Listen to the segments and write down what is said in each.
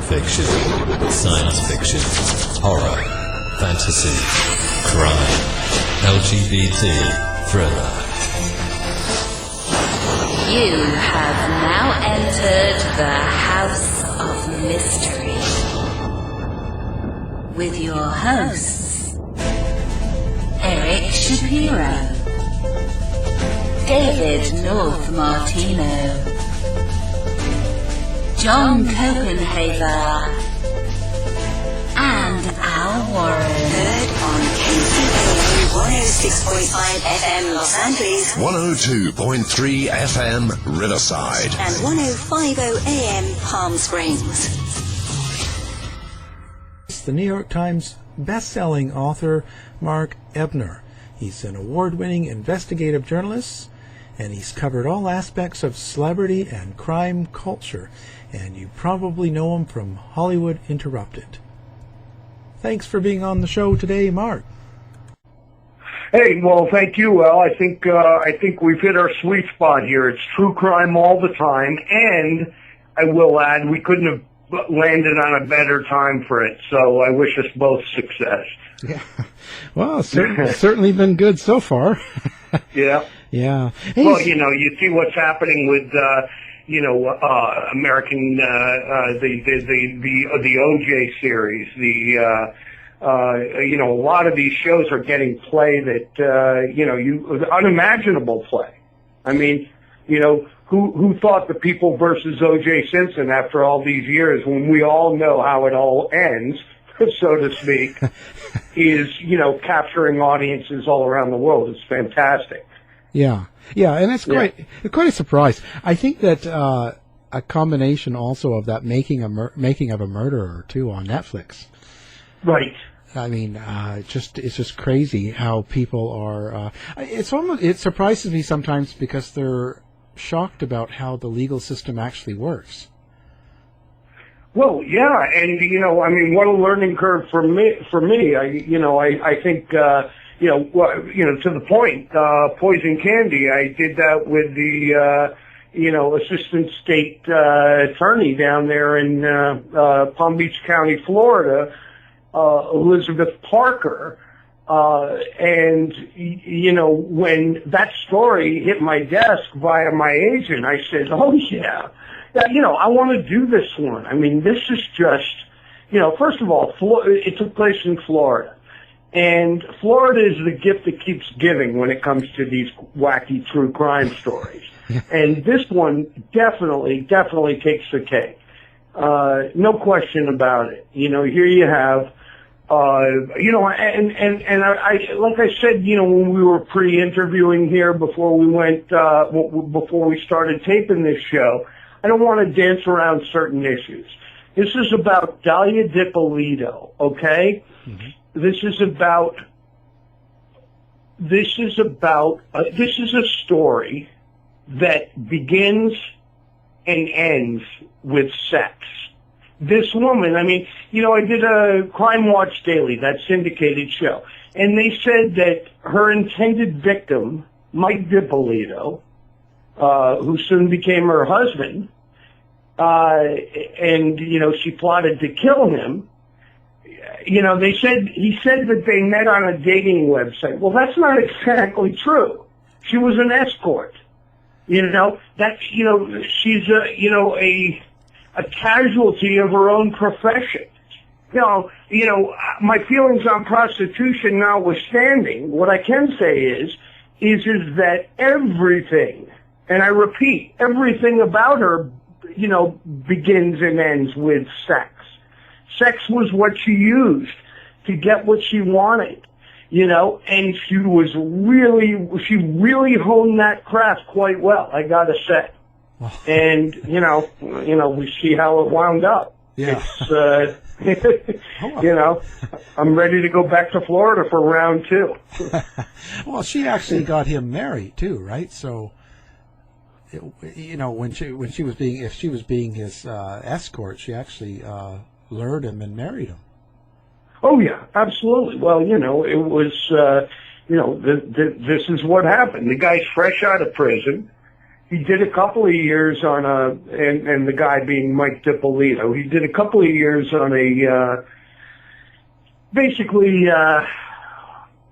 fiction, science fiction, horror, fantasy, crime, LGBT, thriller. You have now entered the House of Mystery with your hosts, Eric Shapiro, David North Martino, John Copenhaver, and Al Warren. Heard on KCAA 106.5 FM Los Angeles, 102.3 FM Riverside, and 105.0 AM Palm Springs. The New York Times best-selling author Mark Ebner. He's an award-winning investigative journalist, and he's covered all aspects of celebrity and crime culture, and you probably know him from Hollywood Interrupted. Thanks for being on the show today, Mark. Hey, well, thank you, Al. I think we've hit our sweet spot here. It's true crime all the time, and I will add, we couldn't have landed on a better time for it, so I wish us both success. Yeah. Well, certainly been good so far. Yeah. Yeah. Hey, well, you see what's happening with, American, the OJ series, a lot of these shows are getting play that, unimaginable play. I mean, who thought the People versus O.J. Simpson after all these years, when we all know how it all ends, so to speak, is, capturing audiences all around the world. It's fantastic. Yeah, and it's quite a surprise. I think that a combination also of that making of a murderer too on Netflix. Right. I mean, it's just crazy how people are. It surprises me sometimes because they're shocked about how the legal system actually works. Well, yeah, and what a learning curve for me. I think to the point, Poison Candy. I did that with the assistant state attorney down there in Palm Beach County, Florida, Elizabeth Parker. And when that story hit my desk via my agent, I said, oh yeah, I want to do this one. I mean, this is just, first of all, it took place in Florida. And Florida is the gift that keeps giving when it comes to these wacky true crime stories. And this one definitely takes the cake. No question about it. Here you have, and I like I said, when we were pre-interviewing here before we started taping this show, I don't want to dance around certain issues. This is about Dalia Dippolito, okay? Mm-hmm. This is a story that begins and ends with sex. This woman, I did a Crime Watch Daily, that syndicated show, and they said that her intended victim, Mike Dippolito, who soon became her husband, and she plotted to kill him. He said that they met on a dating website. Well, that's not exactly true. She was an escort. She's a casualty of her own profession. My feelings on prostitution notwithstanding, what I can say is that everything, and I repeat, everything about her, begins and ends with sex. Sex was what she used to get what she wanted, and she really honed that craft quite well, I gotta say. And, we see how it wound up. Yeah. It's, I'm ready to go back to Florida for round 2. Well, she actually got him married too, right? So, when she was being his escort, she actually lured him and married him. Oh yeah, absolutely. Well, it was, this is what happened. The guy's fresh out of prison. he did a couple of years on and the guy being Mike Dippolito, he did a couple of years on basically,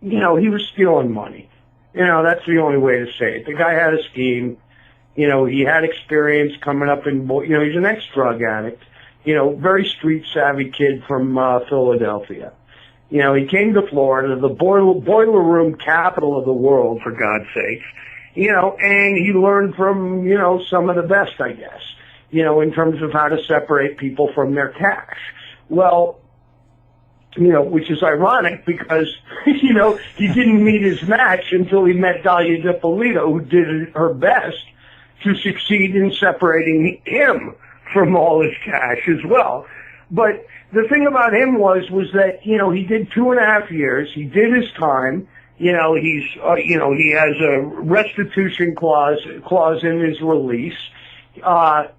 he was stealing money. That's the only way to say it. The guy had a scheme. He had experience coming up in, he's an ex-drug addict. Very street-savvy kid from Philadelphia. He came to Florida, the boiler room capital of the world, for God's sakes. And he learned from, some of the best, I guess, in terms of how to separate people from their cash. Well, which is ironic because, he didn't meet his match until he met Dalia Dippolito, who did her best to succeed in separating him from all his cash as well. But the thing about him was that, he did 2.5 years. He did his time. He has a restitution clause in his release. The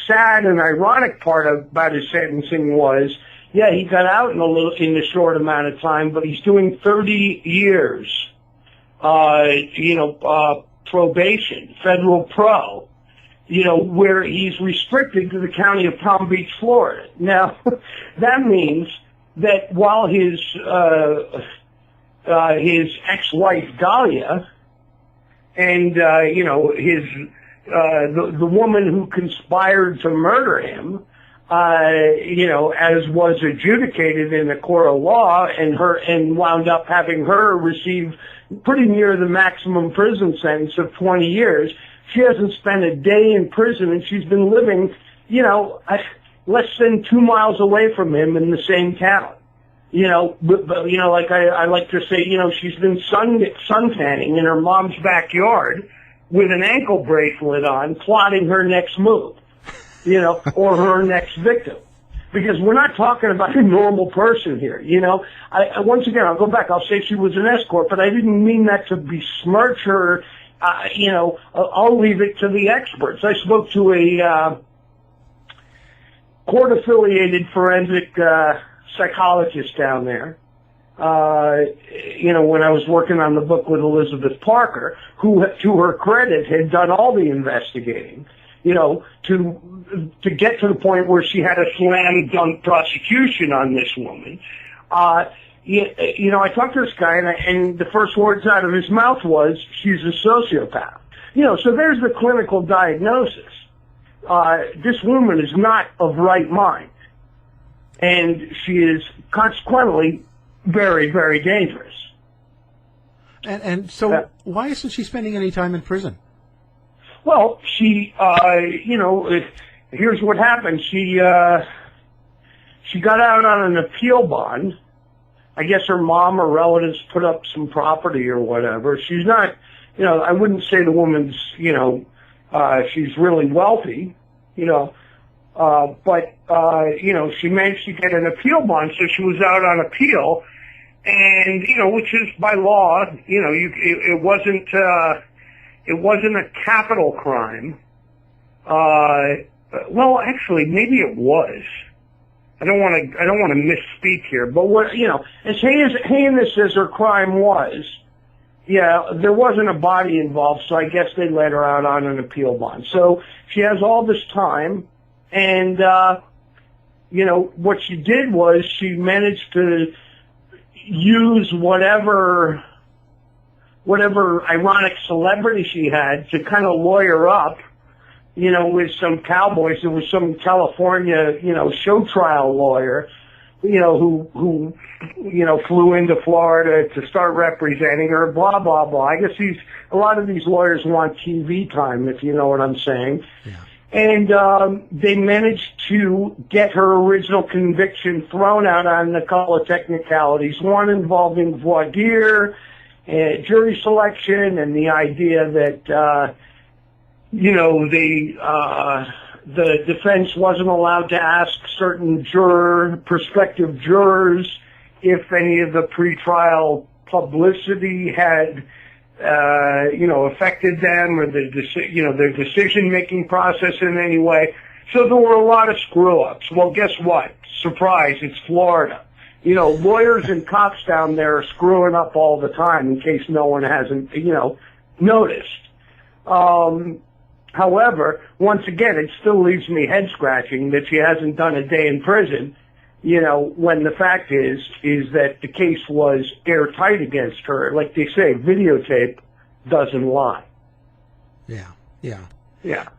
sad and ironic part about his sentencing was, he got out in a short amount of time, but he's doing 30 years, probation, federal pro, where he's restricted to the county of Palm Beach, Florida. Now, that means that while his ex-wife Dalia and the woman who conspired to murder him, as was adjudicated in the court of law, and wound up having her receive pretty near the maximum prison sentence of 20 years. She hasn't spent a day in prison, and she's been living, less than 2 miles away from him in the same town. Like I like to say, she's been suntanning in her mom's backyard with an ankle bracelet on, plotting her next move, or her next victim. Because we're not talking about a normal person here, once again, I'll go back, I'll say she was an escort, but I didn't mean that to besmirch her. I'll leave it to the experts. I spoke to a court-affiliated forensic psychologist down there, when I was working on the book with Elizabeth Parker, who, to her credit, had done all the investigating, to get to the point where she had a slam-dunk prosecution on this woman. I talked to this guy, and the first words out of his mouth was, she's a sociopath. So there's the clinical diagnosis. This woman is not of right mind. And she is consequently very, very dangerous. And so why isn't she spending any time in prison? Well, she, here's what happened. She got out on an appeal bond. I guess her mom or relatives put up some property or whatever. She's not, I wouldn't say the woman's, she's really wealthy, but she managed to get an appeal bond, so she was out on appeal, and, which is by law, it wasn't a capital crime. Well, actually, maybe it was. I don't want to misspeak here, but what, as heinous as her crime was, there wasn't a body involved, so I guess they let her out on an appeal bond. So she has all this time, and, what she did was she managed to use whatever ironic celebrity she had to kind of lawyer up, with some cowboys. There was some California, show trial lawyer, who flew into Florida to start representing her, blah, blah, blah. I guess a lot of these lawyers want TV time, if you know what I'm saying. Yeah. And they managed to get her original conviction thrown out on a couple of technicalities, one involving voir dire, jury selection, and the idea that, the defense wasn't allowed to ask certain prospective jurors if any of the pretrial publicity had, affected them or their decision-making process in any way. So there were a lot of screw-ups. Well, guess what? Surprise, it's Florida. Lawyers and cops down there are screwing up all the time in case no one hasn't, noticed. However, once again, it still leaves me head scratching that she hasn't done a day in prison, when the fact is that the case was airtight against her. Like they say, videotape doesn't lie. Yeah. Yeah.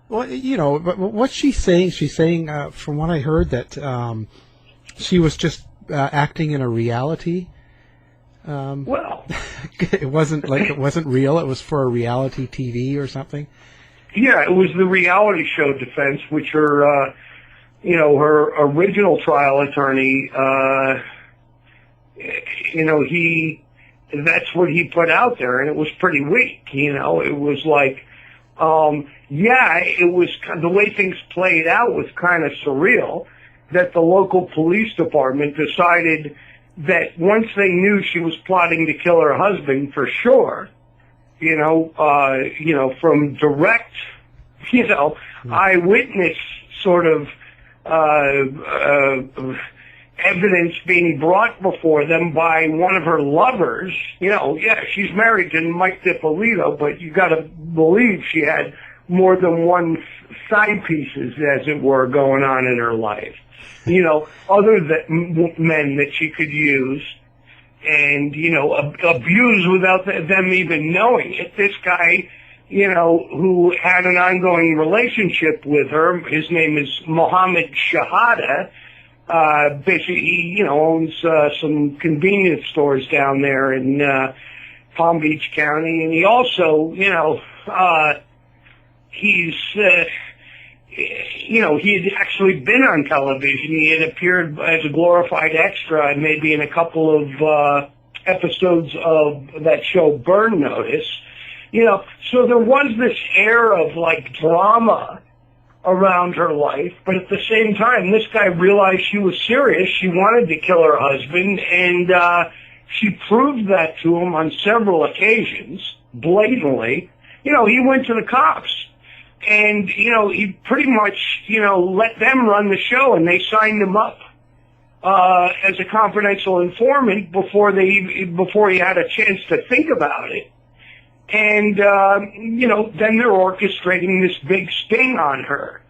Well, but what's she saying? She's saying, from what I heard, that she was just acting in a reality. Well, it wasn't real. It was for a reality TV or something. Yeah, it was the reality show defense, which her original trial attorney, that's what he put out there, and it was pretty weak. It was like, it was the way things played out was kind of surreal. That the local police department decided that once they knew she was plotting to kill her husband for sure, from direct, eyewitness sort of evidence being brought before them by one of her lovers. She's married to Mike Dippolito, but you got to believe she had more than one side pieces, as it were, going on in her life. Other than men that she could use and, abuse without them even knowing it. This guy, who had an ongoing relationship with her, his name is Mohammed Shahada. Basically, he, owns some convenience stores down there in Palm Beach County. And he also, he had actually been on television. He had appeared as a glorified extra, maybe in a couple of episodes of that show Burn Notice. So there was this air of like drama around her life, but at the same time, this guy realized she was serious. She wanted to kill her husband, and she proved that to him on several occasions, blatantly. He went to the cops. And, he pretty much, let them run the show, and they signed him up as a confidential informant before he had a chance to think about it. And, then they're orchestrating this big sting on her.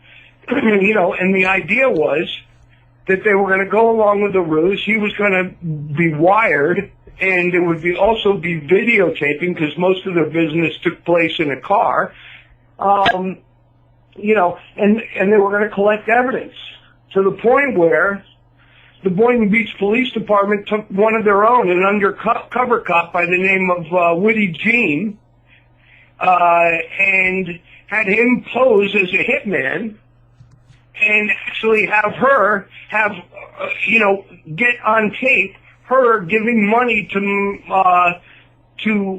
And the idea was that they were going to go along with the ruse. He was going to be wired, and it would also be videotaping because most of their business took place in a car. And they were going to collect evidence to the point where the Boynton Beach Police Department took one of their own, an undercover cop by the name of Woody Jean, and had him pose as a hitman and actually have her get on tape her giving money to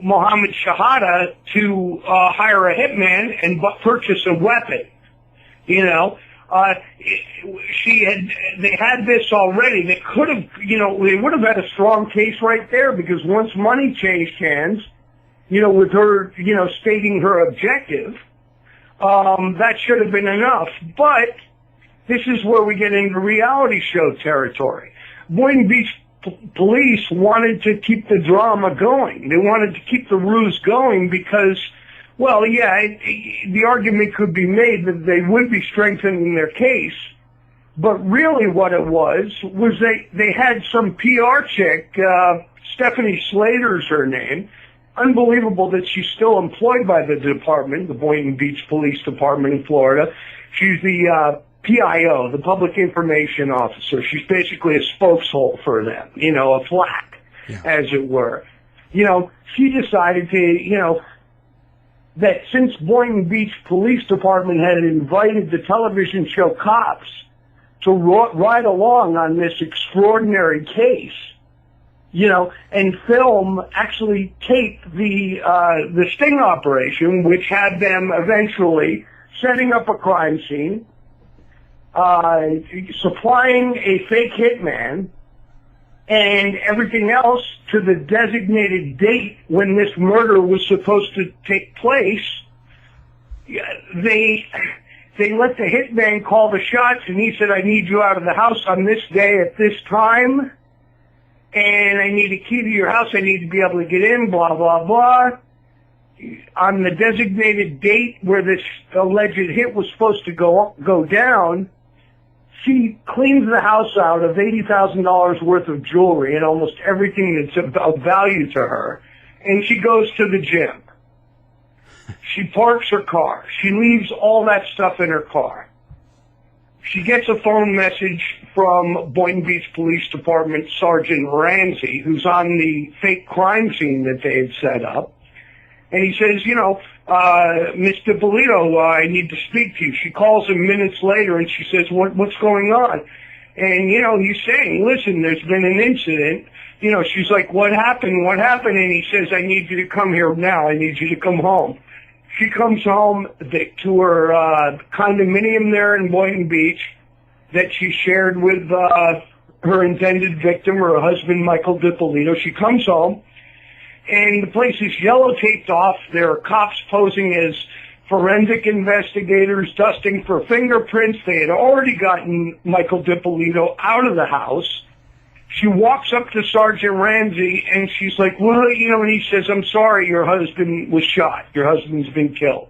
Mohammed Shahada to hire a hitman and purchase a weapon. They had this already. They could have, they would have had a strong case right there because once money changed hands, with her, stating her objective, that should have been enough. But this is where we get into reality show territory. Boynton Beach police wanted to keep the drama going. They wanted to keep the ruse going because, the argument could be made that they would be strengthening their case. But really what it was they had some PR chick, Stephanie Slater's her name. Unbelievable that she's still employed by the department, the Boynton Beach Police Department in Florida. She's the PIO, the Public Information Officer. She's basically a spokeshole for them, a flack, as it were. She decided to, that since Boynton Beach Police Department had invited the television show Cops to ride along on this extraordinary case, and actually tape the sting operation, which had them eventually setting up a crime scene, supplying a fake hitman, and everything else to the designated date when this murder was supposed to take place. They let the hitman call the shots, and he said, I need you out of the house on this day at this time, and I need a key to your house. I need to be able to get in, blah, blah, blah. on the designated date where this alleged hit was supposed to go down, she cleans the house out of $80,000 worth of jewelry and almost everything that's of value to her, and she goes to the gym. She parks her car. She leaves all that stuff in her car. She gets a phone message from Boynton Beach Police Department Sergeant Ranzie, who's on the fake crime scene that they had set up. And he says, Miss Dippolito, I need to speak to you. She calls him minutes later and she says, what's going on? And, he's saying, listen, there's been an incident. She's like, what happened? What happened? And he says, I need you to come here now. I need you to come home. She comes home to her condominium there in Boynton Beach that she shared with her intended victim, her husband, Michael Dippolito. She comes home, and the place is yellow taped off. There are cops posing as forensic investigators, dusting for fingerprints. They had already gotten Michael Dippolito out of the house. She walks up to Sergeant Ranzie, and she's like, well, and he says, I'm sorry, your husband was shot. Your husband's been killed.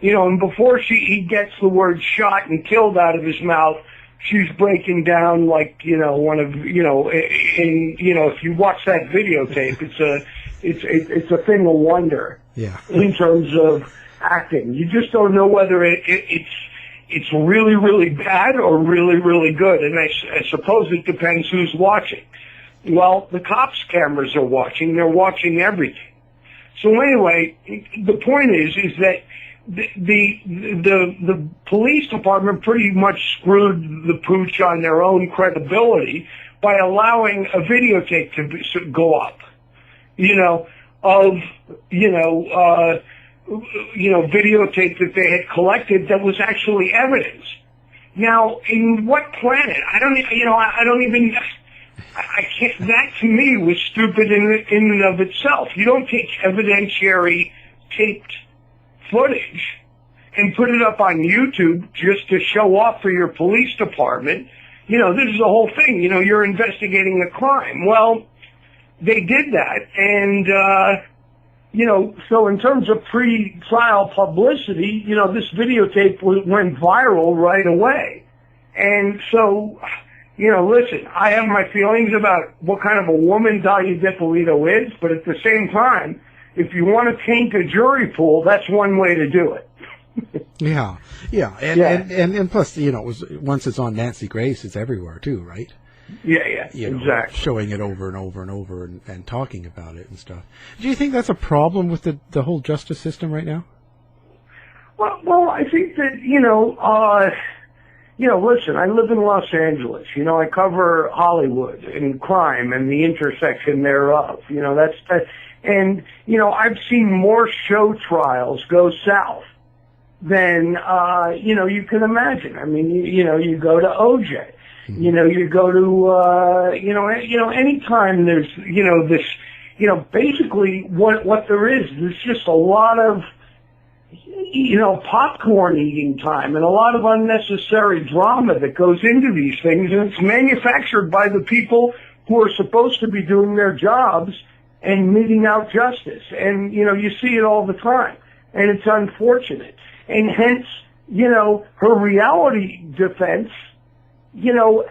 And before he gets the word shot and killed out of his mouth, she's breaking down like, one of, if you watch that videotape, it's a thing of wonder. Yeah. In terms of acting. You just don't know whether it's really, really bad or really, really good. And I suppose it depends who's watching. Well, the cops' cameras are watching. They're watching everything. So anyway, the point is that the police department pretty much screwed the pooch on their own credibility by allowing a videotape to go up, videotape that they had collected that was actually evidence. Now, in what planet? I can't, that to me was stupid in and of itself. You don't take evidentiary taped footage and put it up on YouTube just to show off for your police department. This is the whole thing. You're investigating a crime. Well, they did that, and, so in terms of pre-trial publicity, this videotape went viral right away. And so, listen, I have my feelings about what kind of a woman Dalia Dippolito is, but at the same time, if you want to taint a jury pool, that's one way to do it. Yeah. And plus, it was, once it's on Nancy Grace, it's everywhere too, right? Yeah, exactly. Showing it over and over and over and talking about it and stuff. Do you think that's a problem with the whole justice system right now? Well, I think that, listen, I live in Los Angeles. I cover Hollywood and crime and the intersection thereof. And, I've seen more show trials go south than, you can imagine. I mean, you go to OJ. You go to, anytime there's, this, basically what there is, there's just a lot of, popcorn eating time and a lot of unnecessary drama that goes into these things, and it's manufactured by the people who are supposed to be doing their jobs and meting out justice. And, you see it all the time, and it's unfortunate. And hence, her reality defense,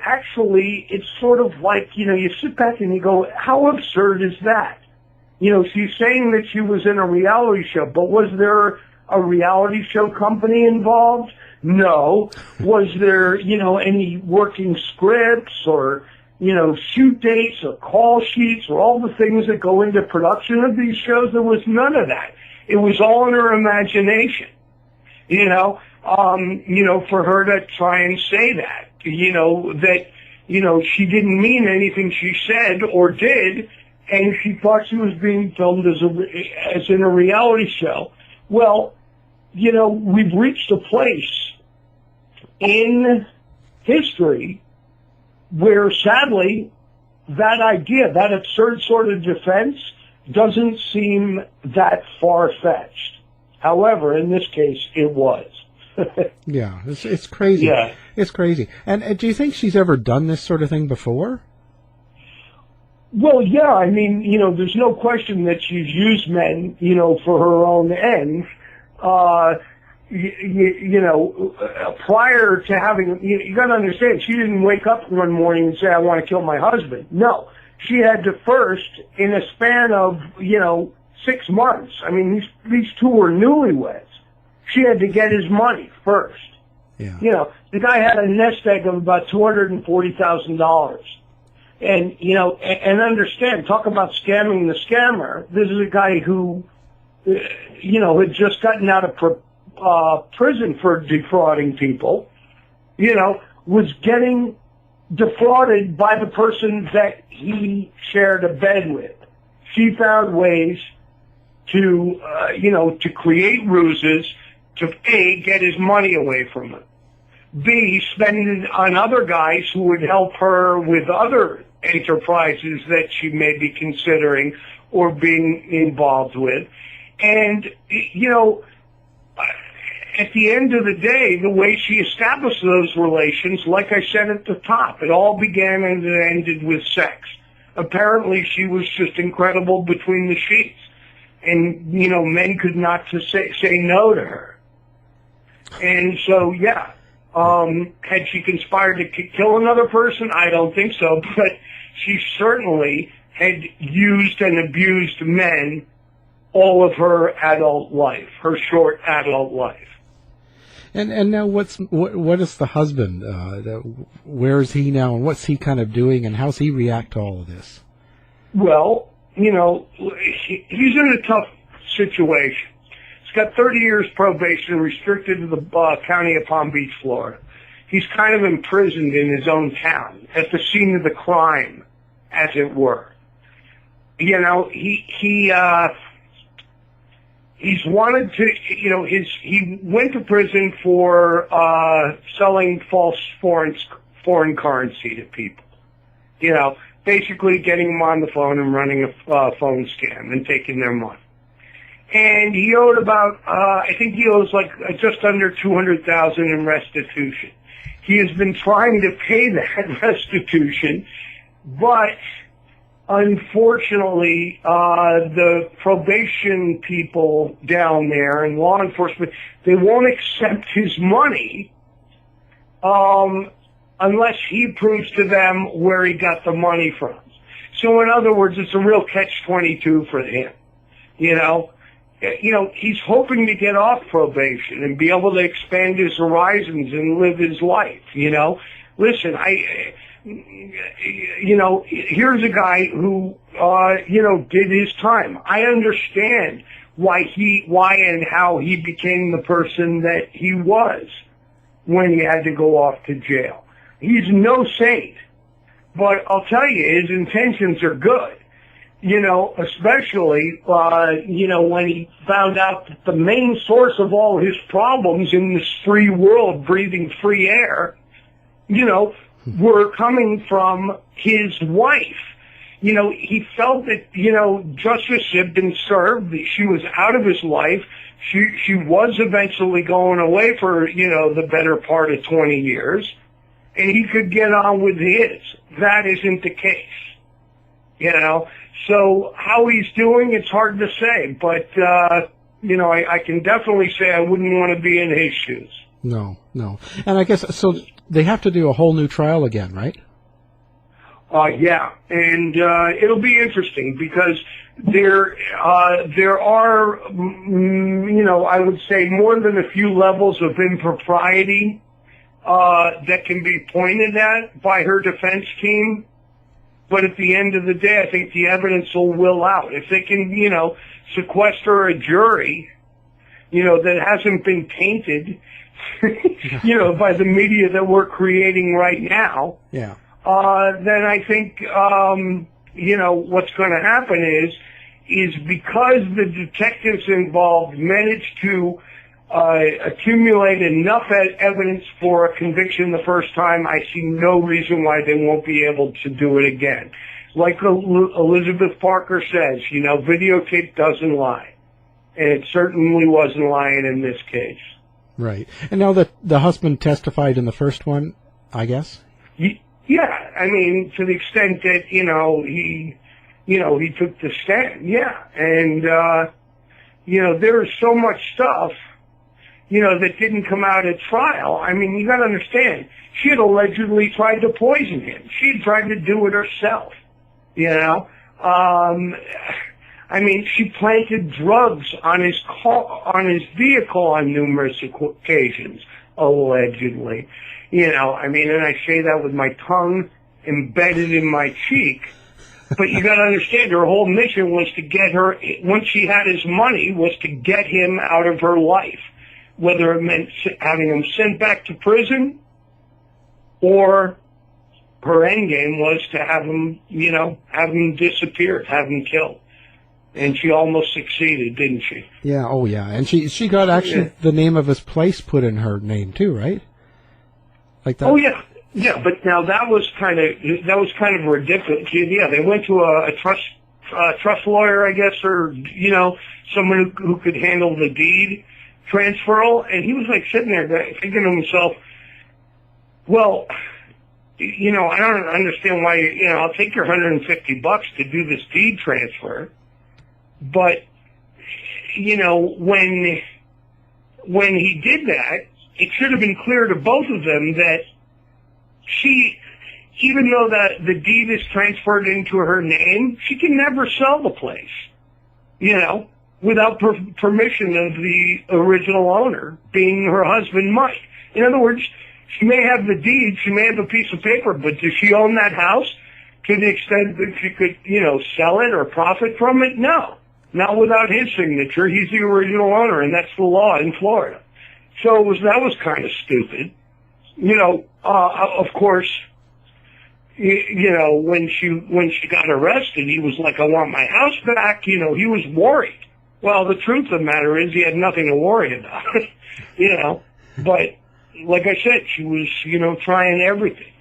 actually, it's sort of like, you sit back and you go, how absurd is that? She's saying that she was in a reality show, but was there a reality show company involved? No. Was there, any working scripts or, shoot dates or call sheets or all the things that go into production of these shows? There was none of that. It was all in her imagination, for her to try and say that. That, she didn't mean anything she said or did, and she thought she was being filmed as in a reality show. Well, we've reached a place in history where, sadly, that idea, that absurd sort of defense, doesn't seem that far-fetched. However, in this case, it was. Yeah, it's crazy. Yeah. It's crazy. And do you think she's ever done this sort of thing before? Well, yeah, I mean, there's no question that she's used men, for her own ends. Prior to having, you got to understand, she didn't wake up one morning and say, I want to kill my husband. No, she had to first, in a span of, 6 months. I mean, these two were newlyweds. She had to get his money first. Yeah. The guy had a nest egg of about $240,000. And, and understand, talk about scamming the scammer. This is a guy who, had just gotten out of prison for defrauding people, was getting defrauded by the person that he shared a bed with. She found ways to, to create ruses to A, get his money away from him. B, spend it on other guys who would help her with other enterprises that she may be considering or being involved with. And, at the end of the day, the way she established those relations, like I said at the top, it all began and it ended with sex. Apparently she was just incredible between the sheets. And, men could not say no to her. And so, yeah. Had she conspired to kill another person? I don't think so, but she certainly had used and abused men all of her adult life, her short adult life. And now what is the husband? Where is he now, and what's he kind of doing, and how's he react to all of this? Well, he's in a tough situation. He's got 30 years probation restricted to the county of Palm Beach, Florida. He's kind of imprisoned in his own town, at the scene of the crime, as it were. He's wanted to, he went to prison for selling false foreign currency to people. Basically getting them on the phone and running a phone scam and taking their money. And he owed about, I think he owes like just under $200,000 in restitution. He has been trying to pay that restitution, but unfortunately, the probation people down there and law enforcement, they won't accept his money, unless he proves to them where he got the money from. So in other words, it's a real catch-22 for him, he's hoping to get off probation and be able to expand his horizons and live his life, Listen, here's a guy who, did his time. I understand why and how he became the person that he was when he had to go off to jail. He's no saint, but I'll tell you, his intentions are good. Especially, when he found out that the main source of all his problems in this free world, breathing free air, were coming from his wife. He felt that, justice had been served, that she was out of his life. She was eventually going away for, the better part of 20 years, and he could get on with his. That isn't the case. So how he's doing, it's hard to say, but, I can definitely say I wouldn't want to be in his shoes. No. And I guess, so they have to do a whole new trial again, right? Yeah, and it'll be interesting because there are, I would say more than a few levels of impropriety that can be pointed at by her defense team. But at the end of the day, I think the evidence will out. If they can, sequester a jury, that hasn't been tainted, by the media that we're creating right now, yeah. Then I think, what's going to happen is because the detectives involved managed to accumulate enough evidence for a conviction the first time, I see no reason why they won't be able to do it again. Like Elizabeth Parker says, videotape doesn't lie. And it certainly wasn't lying in this case. Right. And now that the husband testified in the first one, I guess? Yeah, I mean, to the extent that, he took the stand, yeah. And, there's so much stuff, that didn't come out at trial. I mean, you gotta understand, she had allegedly tried to poison him. She had tried to do it herself, I mean, she planted drugs on his vehicle on numerous occasions, allegedly. And I say that with my tongue embedded in my cheek. But you gotta understand, her whole mission was to get her, once she had his money, was to get him out of her life. Whether it meant having him sent back to prison, or her end game was to have him, have him disappeared, have him killed. And she almost succeeded, didn't she? Yeah, oh yeah. And she got actually the name of his place put in her name too, right? Like that. Oh yeah. Yeah, but now that was kind of ridiculous. Yeah, they went to a trust lawyer, I guess, or, someone who could handle the deed transferal, and he was like sitting there thinking to himself, well, I don't understand why, I'll take your $150 to do this deed transfer. But, when he did that, it should have been clear to both of them that even though that the deed is transferred into her name, she can never sell the place, without permission of the original owner, being her husband, Mike. In other words, she may have the deed, she may have a piece of paper, but does she own that house to the extent that she could, sell it or profit from it? No. Not without his signature. He's the original owner, and that's the law in Florida. So that was kind of stupid. Of course, when she got arrested, he was like, I want my house back. He was worried. Well, the truth of the matter is he had nothing to worry about, But, like I said, she was, trying everything,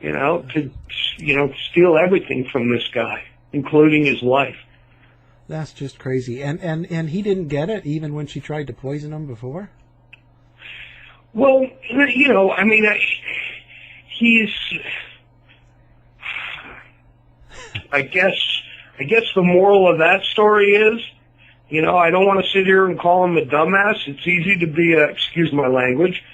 to, steal everything from this guy, including his life. That's just crazy. And he didn't get it even when she tried to poison him before? Well, he's, I guess the moral of that story is, I don't want to sit here and call him a dumbass. It's easy to be excuse my language,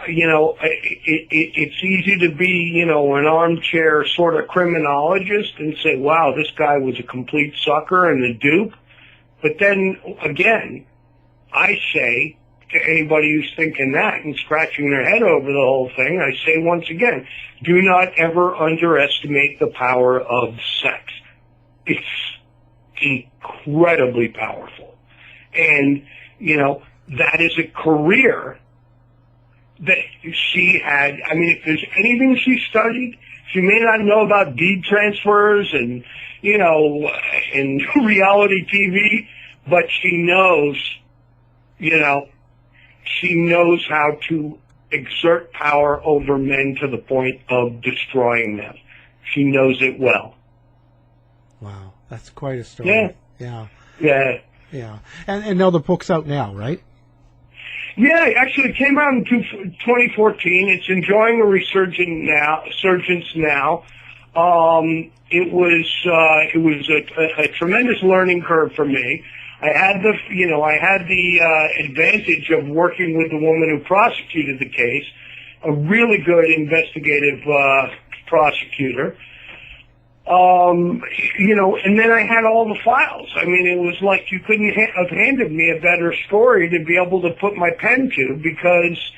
it's easy to be, an armchair sort of criminologist and say, wow, this guy was a complete sucker and a dupe. But then, again, I say to anybody who's thinking that and scratching their head over the whole thing, I say once again, do not ever underestimate the power of sex. It's incredibly powerful. And, that is a career that she had. I mean, if there's anything she studied, she may not know about deed transfers and, and reality TV, but she knows, she knows how to exert power over men to the point of destroying them. She knows it well. Wow, that's quite a story. Yeah. And now the book's out now, right? Yeah, actually, it came out in 2014. It's enjoying a resurgence now. It was a tremendous learning curve for me. I had the advantage of working with the woman who prosecuted the case, a really good investigative prosecutor. And then I had all the files. I mean, it was like you couldn't have handed me a better story to be able to put my pen to, because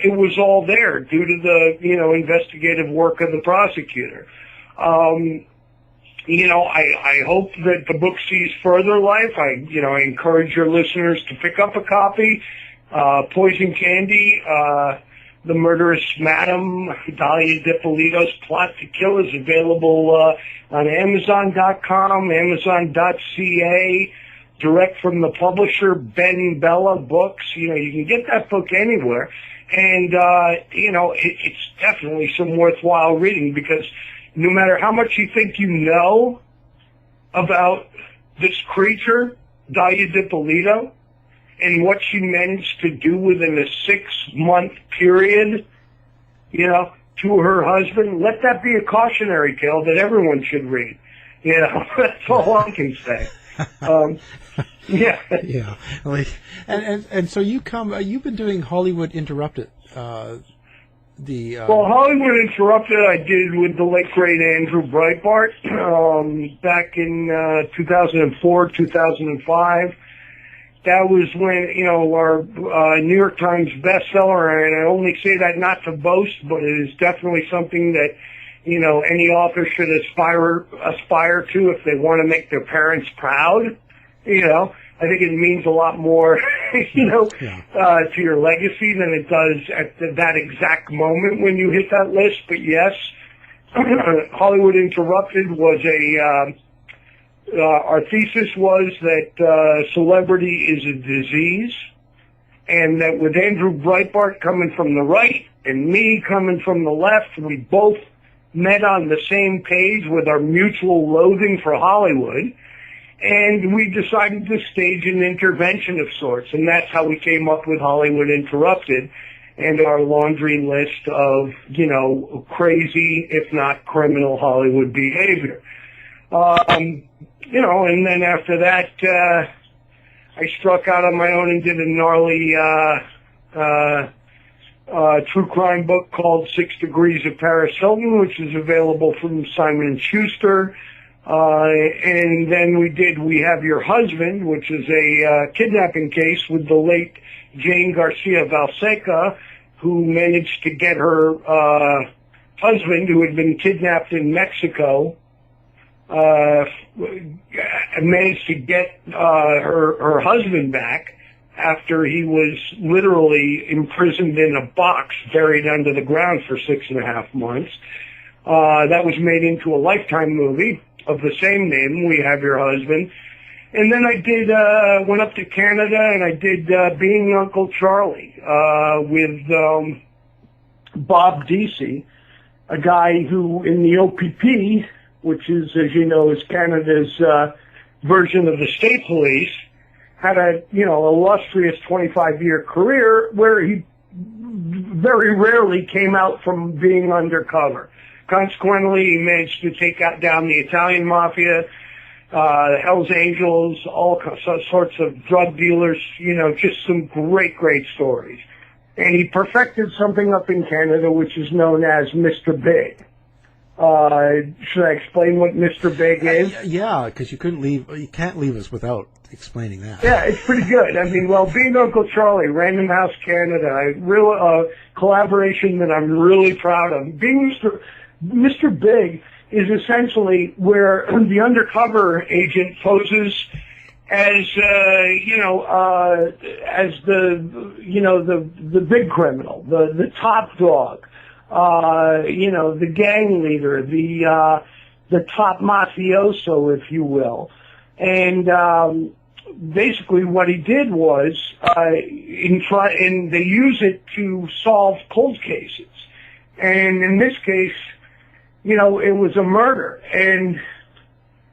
it was all there due to the, investigative work of the prosecutor. I hope that the book sees further life. I encourage your listeners to pick up a copy. Poison Candy, The Murderous Madam, Dalia Dippolito's Plot to Kill is available on Amazon.com, Amazon.ca, direct from the publisher, Ben Bella Books. You can get that book anywhere. And, it's definitely some worthwhile reading, because no matter how much you think you know about this creature, Dalia Dippolito, and what she managed to do within a 6-month period, to her husband. Let that be a cautionary tale that everyone should read. That's all I can say. Yeah. Yeah. And so you've been doing Hollywood Interrupted. Well, Hollywood Interrupted I did with the late great Andrew Breitbart back in 2004, 2005. That was when, our New York Times bestseller, and I only say that not to boast, but it is definitely something that, any author should aspire to if they want to make their parents proud. I think it means a lot more, to your legacy than it does at that exact moment when you hit that list. But yes, Hollywood Interrupted was our thesis was that celebrity is a disease, and that with Andrew Breitbart coming from the right and me coming from the left, we both met on the same page with our mutual loathing for Hollywood, and we decided to stage an intervention of sorts, and that's how we came up with Hollywood Interrupted and our laundry list of, crazy, if not criminal Hollywood behavior. And then after that, I struck out on my own and did a gnarly true crime book called 6 Degrees of Paris Hilton, which is available from Simon & Schuster. And then we Have Your Husband, which is a kidnapping case with the late Jane Garcia Valseca, who managed to get her husband, who had been kidnapped in Mexico, managed to get her husband back after he was literally imprisoned in a box buried under the ground for 6.5 months. That was made into a Lifetime movie of the same name, We Have Your Husband. And then I went up to Canada and I did Being Uncle Charlie with Bob Deasy, a guy who in the OPP, which is, as you know, is Canada's version of the state police, had a, illustrious 25-year career where he very rarely came out from being undercover. Consequently, he managed to take down the Italian mafia, Hells Angels, all sorts of drug dealers, just some great, great stories. And he perfected something up in Canada which is known as Mr. Big. Should I explain what Mr. Big is? Yeah, because you can't leave us without explaining that. Yeah, it's pretty good. I mean, Being Uncle Charlie, Random House Canada, a collaboration that I'm really proud of. Being Mr. Big is essentially where the undercover agent poses as as the big criminal, the top dog, the gang leader, the top mafioso, if you will. And basically what he did was and they use it to solve cold cases. And in this case, it was a murder. And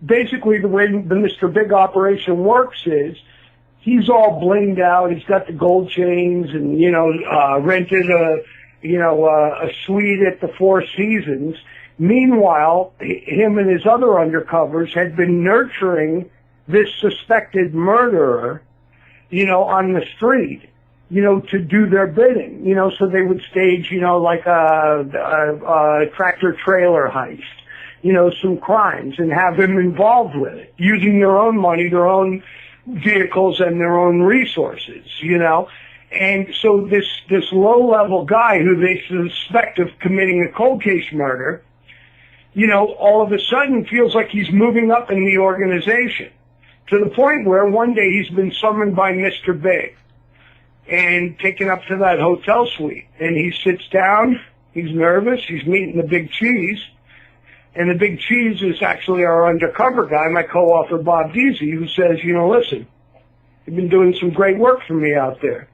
basically the way the Mr. Big operation works is he's all blinged out. He's got the gold chains and, rented a suite at the Four Seasons. Meanwhile, him and his other undercovers had been nurturing this suspected murderer, on the street, to do their bidding, so they would stage, like a tractor trailer heist, some crimes, and have him involved with it, using their own money, their own vehicles, and their own resources, And so this low-level guy who they suspect of committing a cold case murder, all of a sudden feels like he's moving up in the organization, to the point where one day he's been summoned by Mr. Big and taken up to that hotel suite. And he sits down, he's nervous, he's meeting the Big Cheese, and the Big Cheese is actually our undercover guy, my co-author Bob Deasy, who says, listen, you've been doing some great work for me out there.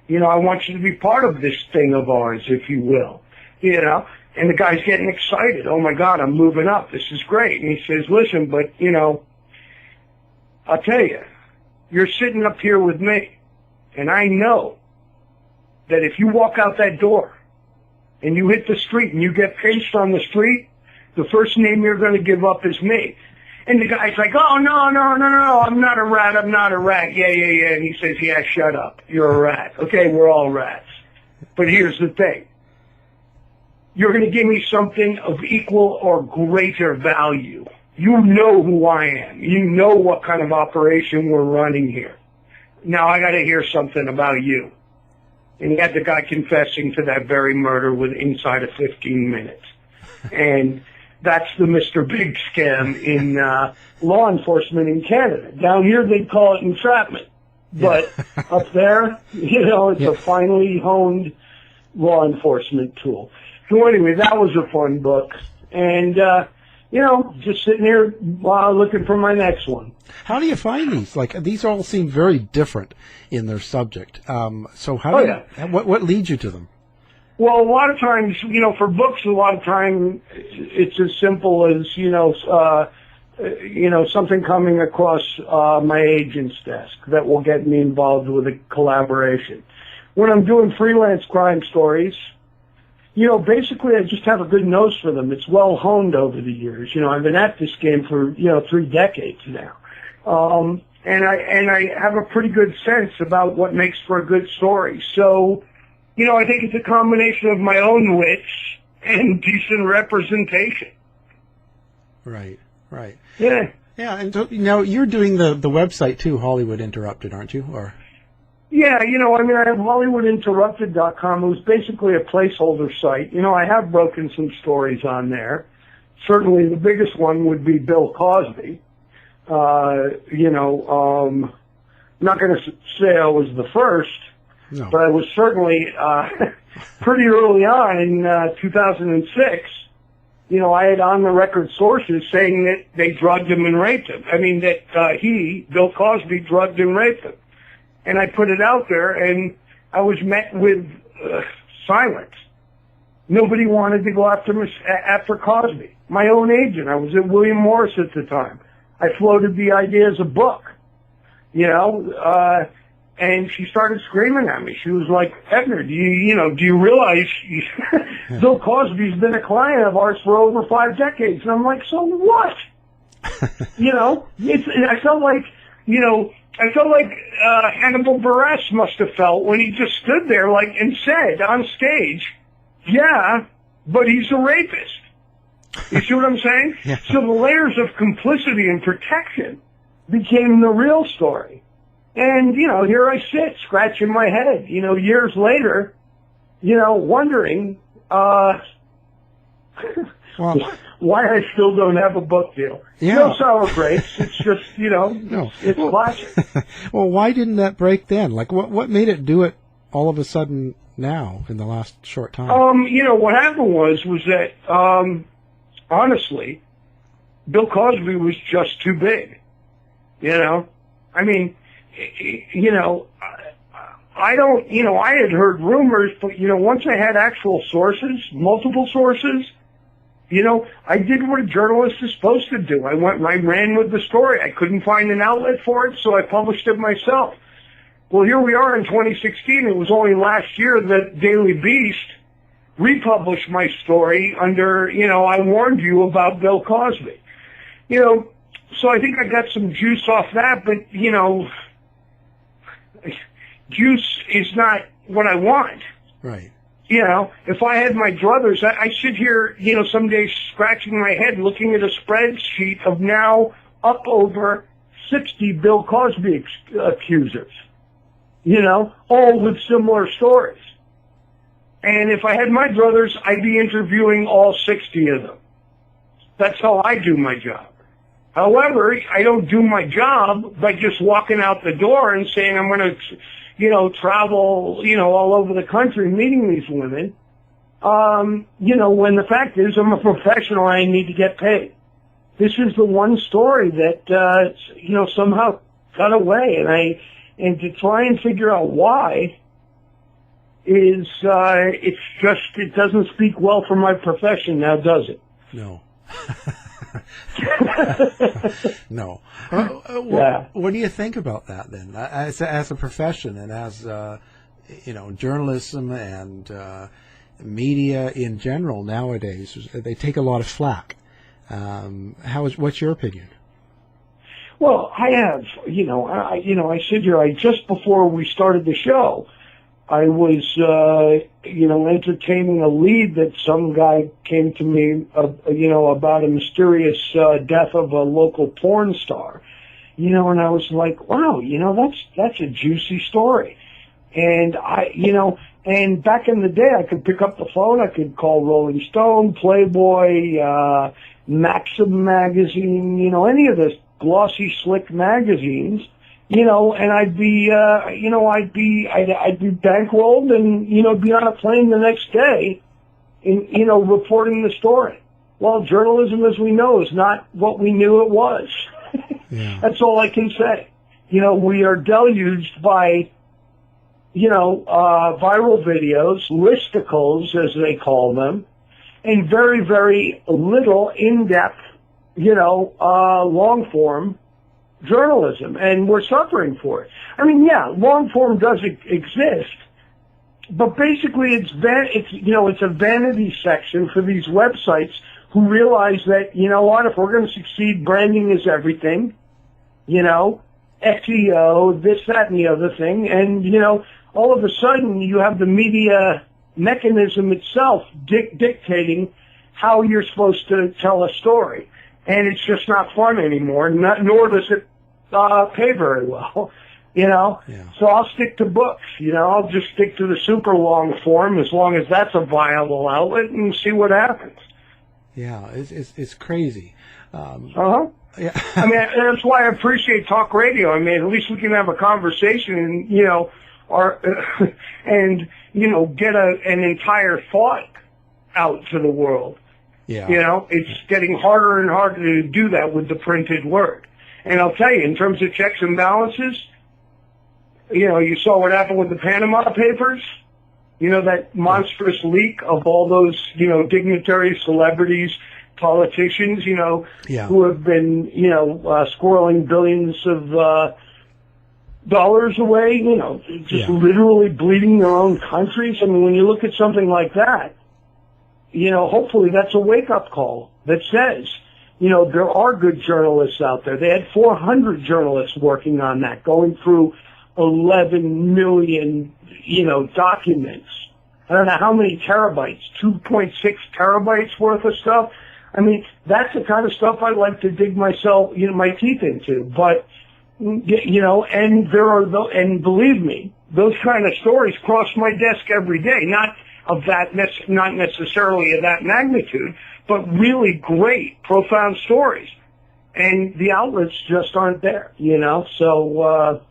I want you to be part of this thing of ours, if you will, And the guy's getting excited. Oh, my God, I'm moving up. This is great. And he says, listen, but, I'll tell you, you're sitting up here with me, and I know that if you walk out that door, and you hit the street and you get pinched on the street, the first name you're going to give up is me. And the guy's like, oh, no, I'm not a rat, Yeah. And he says, yeah, shut up. You're a rat. Okay, we're all rats. But here's the thing. You're going to give me something of equal or greater value. You know who I am. You know what kind of operation we're running here. Now I got to hear something about you. And he had the guy confessing to that very murder inside of 15 minutes. And that's the Mr. Big scam in law enforcement in Canada. Down here they call it entrapment. But up there, it's a finely honed law enforcement tool. So anyway, that was a fun book. And, just sitting here looking for my next one. How do you find these? Like, these all seem very different in their subject. So what leads you to them? Well, a lot of times, for books, a lot of time it's as simple as, something coming across my agent's desk that will get me involved with a collaboration. When I'm doing freelance crime stories, basically I just have a good nose for them. It's well honed over the years. I've been at this game for, 3 decades now. And I have a pretty good sense about what makes for a good story. So, I think it's a combination of my own wits and decent representation. Right. Yeah. Yeah, and so now you're doing the website too, Hollywood Interrupted, aren't you? Or yeah, I have HollywoodInterrupted.com. It was basically a placeholder site. I have broken some stories on there. Certainly the biggest one would be Bill Cosby. I'm not going to say I was the first, no. But I was certainly pretty early on in 2006. I had on the record sources saying that they drugged him and raped him. Bill Cosby, drugged and raped him. And I put it out there, and I was met with silence. Nobody wanted to go after Cosby. My own agent, I was at William Morris at the time. I floated the idea as a book, and she started screaming at me. She was like, Ebner, do you realize Bill Cosby's been a client of ours for over 5 decades? And I'm like, so what? I felt like Hannibal Buress must have felt when he just stood there and said on stage, yeah, but he's a rapist. You see what I'm saying? Yeah. So the layers of complicity and protection became the real story. And, here I sit scratching my head, years later, wondering why I still don't have a book deal. Yeah. No sour grapes. It's just, No. it's classic. Well, why didn't that break then? Like, what made it do it all of a sudden now in the last short time? What happened was that, honestly, Bill Cosby was just too big. I mean, I had heard rumors, but, once I had actual sources, multiple sources, I did what a journalist is supposed to do. I ran with the story. I couldn't find an outlet for it, so I published it myself. Well, here we are in 2016. It was only last year that Daily Beast republished my story under, I warned you about Bill Cosby. So I think I got some juice off that, but, juice is not what I want. Right. If I had my druthers, I sit here, some days scratching my head looking at a spreadsheet of now up over 60 Bill Cosby accusers, all with similar stories. And if I had my druthers, I'd be interviewing all 60 of them. That's how I do my job. However, I don't do my job by just walking out the door and saying I'm going to, travel, all over the country meeting these women. When the fact is I'm a professional, I need to get paid. This is the one story that, somehow got away. And to try and figure out why is, it doesn't speak well for my profession now, does it? No. No. Yeah. What do you think about that then, as a profession and as journalism and media in general nowadays, they take a lot of flack. What's your opinion? Well, I have, I sit here, just before we started the show, I was, entertaining a lead that some guy came to me, about a mysterious death of a local porn star, and I was like, wow, that's a juicy story. And and back in the day, I could pick up the phone, I could call Rolling Stone, Playboy, Maxim magazine, any of the glossy, slick magazines, and I'd be bankrolled and, be on a plane the next day and, reporting the story. Well, journalism, as we know, is not what we knew it was. Yeah. That's all I can say. We are deluged by, viral videos, listicles, as they call them, and very, very little in-depth, long-form journalism, and we're suffering for it. I mean, yeah, long-form does exist, but basically it's a vanity section for these websites who realize that, if we're going to succeed, branding is everything, SEO, this, that, and the other thing, and, all of a sudden you have the media mechanism itself dictating how you're supposed to tell a story. And it's just not fun anymore, nor does it pay very well, Yeah. So I'll stick to books, I'll just stick to the super long form as long as that's a viable outlet and see what happens. Yeah, it's crazy. Yeah. I mean, that's why I appreciate talk radio. I mean, at least we can have a conversation and, get an entire thought out to the world. Yeah. It's getting harder and harder to do that with the printed word. And I'll tell you, in terms of checks and balances, you saw what happened with the Panama Papers, that monstrous leak of all those, dignitaries, celebrities, politicians, who have been, squirreling billions of dollars away, literally bleeding their own countries. I mean, when you look at something like that, hopefully that's a wake-up call that says, there are good journalists out there. They had 400 journalists working on that, going through 11 million, documents. I don't know how many terabytes, 2.6 terabytes worth of stuff. I mean, that's the kind of stuff I like to dig myself, my teeth into. But, and believe me, those kind of stories cross my desk every day. Not necessarily of that magnitude, but really great, profound stories. And the outlets just aren't there, So,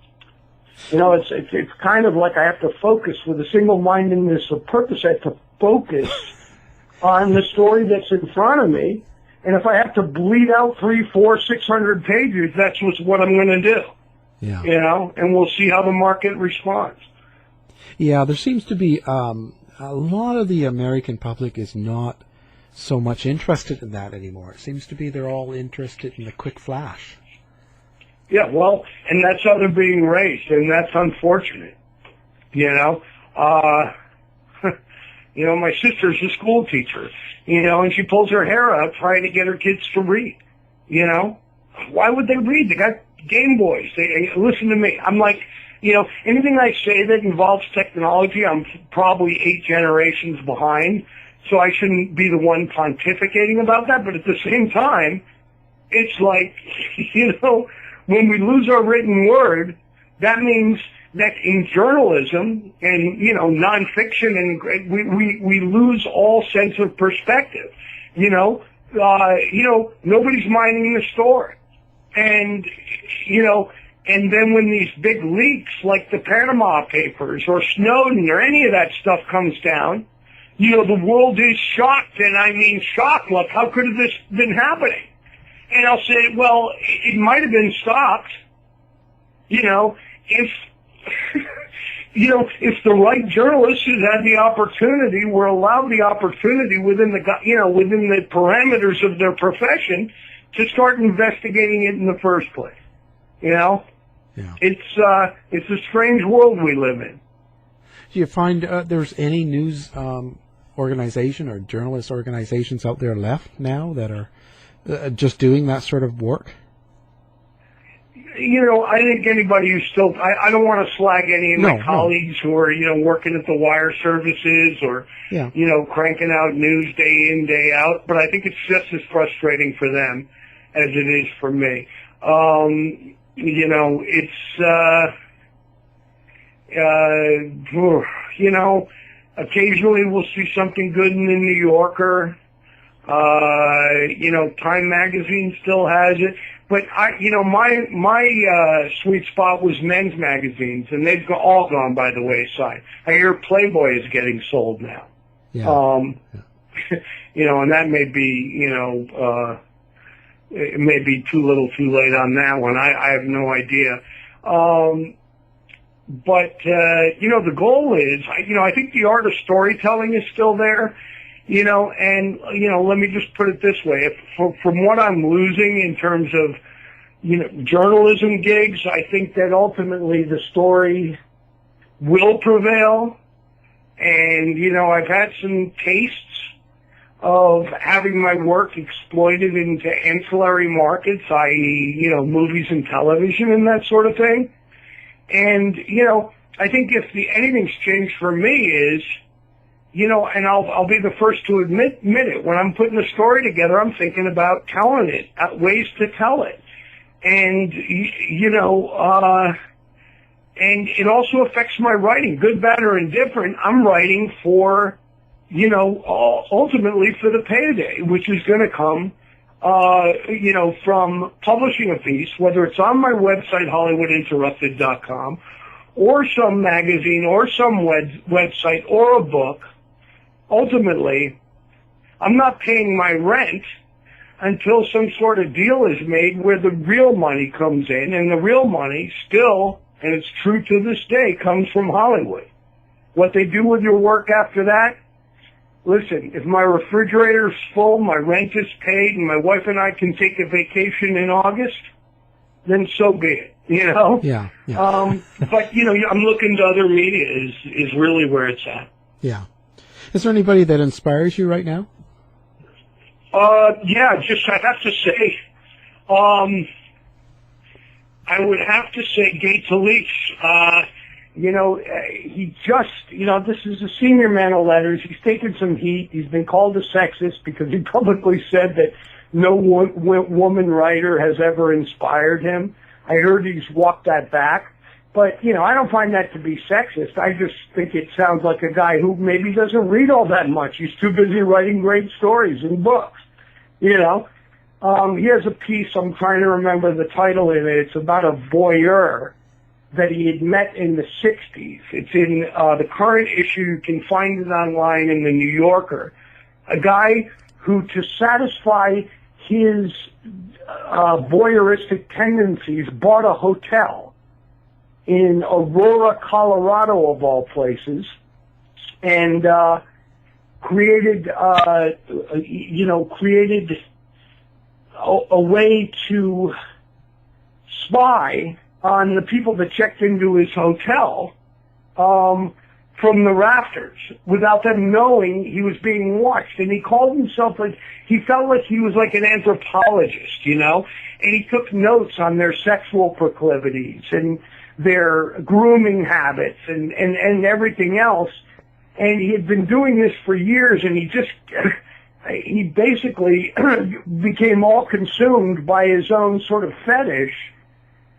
it's kind of like I have to focus with a single-mindedness of purpose. I have to focus on the story that's in front of me. And if I have to bleed out 300, 400, 600 pages, that's what I'm going to do. Yeah. And we'll see how the market responds. Yeah, there seems to be a lot of the American public is not so much interested in that anymore. It seems to be they're all interested in the quick flash. Yeah, well, and that's how they're being raised, and that's unfortunate. My sister's a school teacher, and she pulls her hair out trying to get her kids to read. Why would they read? They got Game Boys. They listen to me. I'm like, anything I say that involves technology, I'm probably 8 generations behind, so I shouldn't be the one pontificating about that. But at the same time, it's like, when we lose our written word, that means that in journalism and, nonfiction, and we lose all sense of perspective. Nobody's minding the story. And, and then when these big leaks like the Panama Papers or Snowden or any of that stuff comes down, the world is shocked, and I mean shocked. Like, how could have this been happening? And I'll say, well, it might have been stopped, if, if the right journalists who had the opportunity were allowed the opportunity within the parameters of their profession to start investigating it in the first place. Yeah. It's a strange world we live in. Do you find there's any news organization or journalist organizations out there left now that are just doing that sort of work? I think anybody who's still, I don't want to slag any of my colleagues who are, working at the wire services or, cranking out news day in, day out, but I think it's just as frustrating for them as it is for me. Occasionally we'll see something good in the New Yorker. Time Magazine still has it. But my sweet spot was men's magazines, and they've all gone by the wayside. I hear Playboy is getting sold now. Yeah. And that may be, it may be too little too late on that one. I have no idea. But the goal is, I think the art of storytelling is still there, and, let me just put it this way. From what I'm losing in terms of, journalism gigs, I think that ultimately the story will prevail. And, I've had some tastes of having my work exploited into ancillary markets, i.e., movies and television and that sort of thing. And, I think if anything's changed for me is, and I'll be the first to admit it, when I'm putting a story together, I'm thinking about telling it, ways to tell it. And, and it also affects my writing, good, bad, or indifferent. I'm writing for, ultimately for the payday, which is going to come, from publishing a piece, whether it's on my website, HollywoodInterrupted.com, or some magazine, or some website, or a book. Ultimately, I'm not paying my rent until some sort of deal is made where the real money comes in, and the real money still, and it's true to this day, comes from Hollywood. What they do with your work after that, listen, if my refrigerator's full, my rent is paid, and my wife and I can take a vacation in August, then so be it, Yeah. But, I'm looking to other media is really where it's at. Yeah. Is there anybody that inspires you right now? I'd have to say, I would have to say Gay Talese. He just, this is a senior man of letters. He's taken some heat. He's been called a sexist because he publicly said that no woman writer has ever inspired him. I heard he's walked that back. But, I don't find that to be sexist. I just think it sounds like a guy who maybe doesn't read all that much. He's too busy writing great stories and books, He has a piece, I'm trying to remember the title in it. It's about a voyeur that he had met in the 60s. It's in the current issue. You can find it online in the New Yorker. A guy who, to satisfy his voyeuristic tendencies, bought a hotel in Aurora, Colorado, of all places, and created a way to spy on the people that checked into his hotel from the rafters without them knowing he was being watched. And he called himself he felt like he was like an anthropologist, and he took notes on their sexual proclivities and their grooming habits and everything else. And he had been doing this for years, and he basically became all consumed by his own sort of fetish.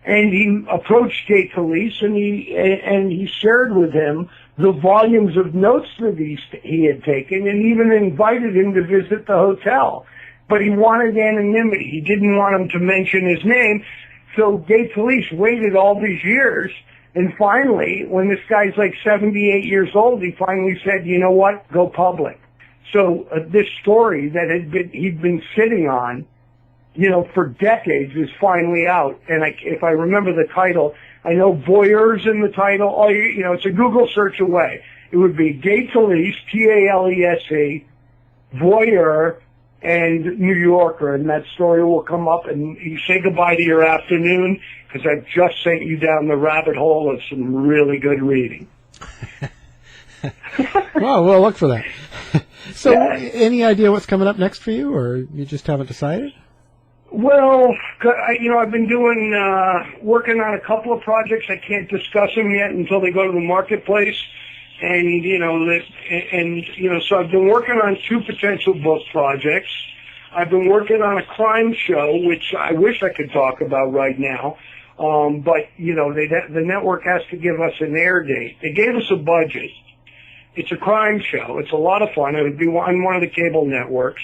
And he approached Gay Talese, and he shared with him the volumes of notes that he had taken, and even invited him to visit the hotel. But he wanted anonymity. He didn't want him to mention his name. So Gay Talese waited all these years, and finally, when this guy's like 78 years old, he finally said, you know what, go public. So this story that he'd been sitting on, for decades is finally out. And if I remember the title, I know voyeur's in the title. It's a Google search away. It would be Gay Talese, Talese, voyeur, and New Yorker, and that story will come up, and you say goodbye to your afternoon, because I've just sent you down the rabbit hole of some really good reading. Well, we'll look for that. So, any idea what's coming up next for you, or you just haven't decided? Well, I've been working on a couple of projects. I can't discuss them yet until they go to the marketplace. And, so I've been working on 2 potential book projects. I've been working on a crime show, which I wish I could talk about right now. But, the network has to give us an air date. They gave us a budget. It's a crime show. It's a lot of fun. It would be on one of the cable networks.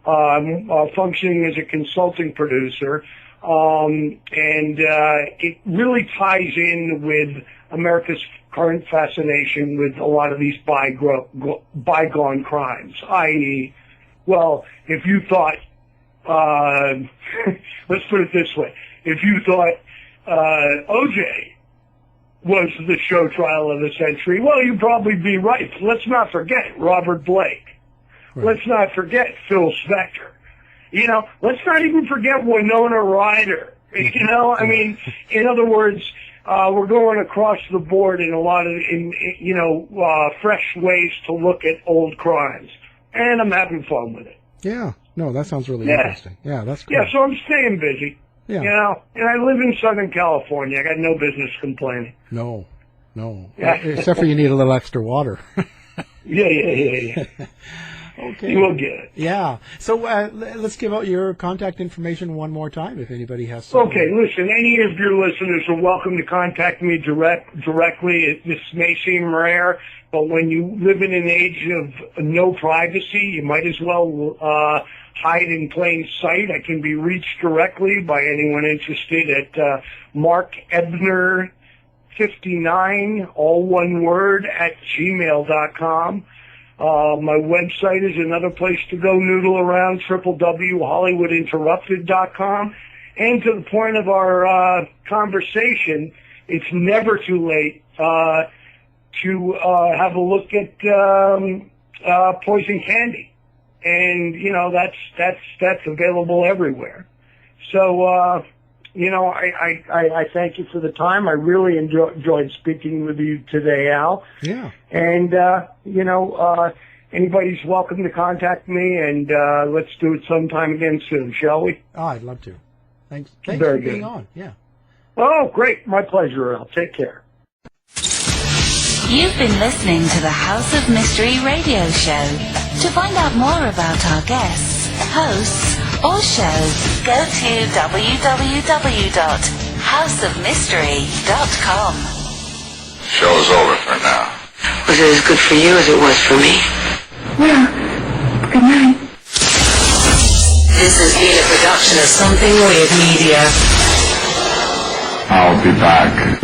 Functioning as a consulting producer. And it really ties in with America's current fascination with a lot of these bygone crimes, i.e., well, if you thought, let's put it this way, if you thought O.J. was the show trial of the century, well, you'd probably be right. Let's not forget Robert Blake. Right. Let's not forget Phil Spector. Let's not even forget Winona Ryder. I mean, in other words, we're going across the board in a lot of, fresh ways to look at old crimes. And I'm having fun with it. Yeah. No, that sounds really interesting. Yeah, that's cool. Yeah, so I'm staying busy. Yeah. And I live in Southern California. I got no business complaining. No. Yeah. Except for you need a little extra water. Yeah. Okay. We'll get it. Yeah. So let's give out your contact information one more time if anybody has something. Okay, listen, any of your listeners are welcome to contact me directly. This may seem rare, but when you live in an age of no privacy, you might as well hide in plain sight. I can be reached directly by anyone interested at Mark Ebner 59, all one word, at gmail.com. My website is another place to go noodle around, www.hollywoodinterrupted.com. And to the point of our conversation, it's never too late to have a look at Poison Candy. And, that's available everywhere. So, I thank you for the time. I really enjoyed speaking with you today, Al. Yeah. And, anybody's welcome to contact me, and let's do it sometime again soon, shall we? Oh, I'd love to. Thanks Very for good. being on. Yeah. Oh, great. My pleasure, Al. Take care. You've been listening to the House of Mystery radio show. To find out more about our guests, hosts, or shows, go to www.houseofmystery.com. Show's over for now. Was it as good for you as it was for me? Well, good night. This has been a production of Something Weird Media. I'll be back.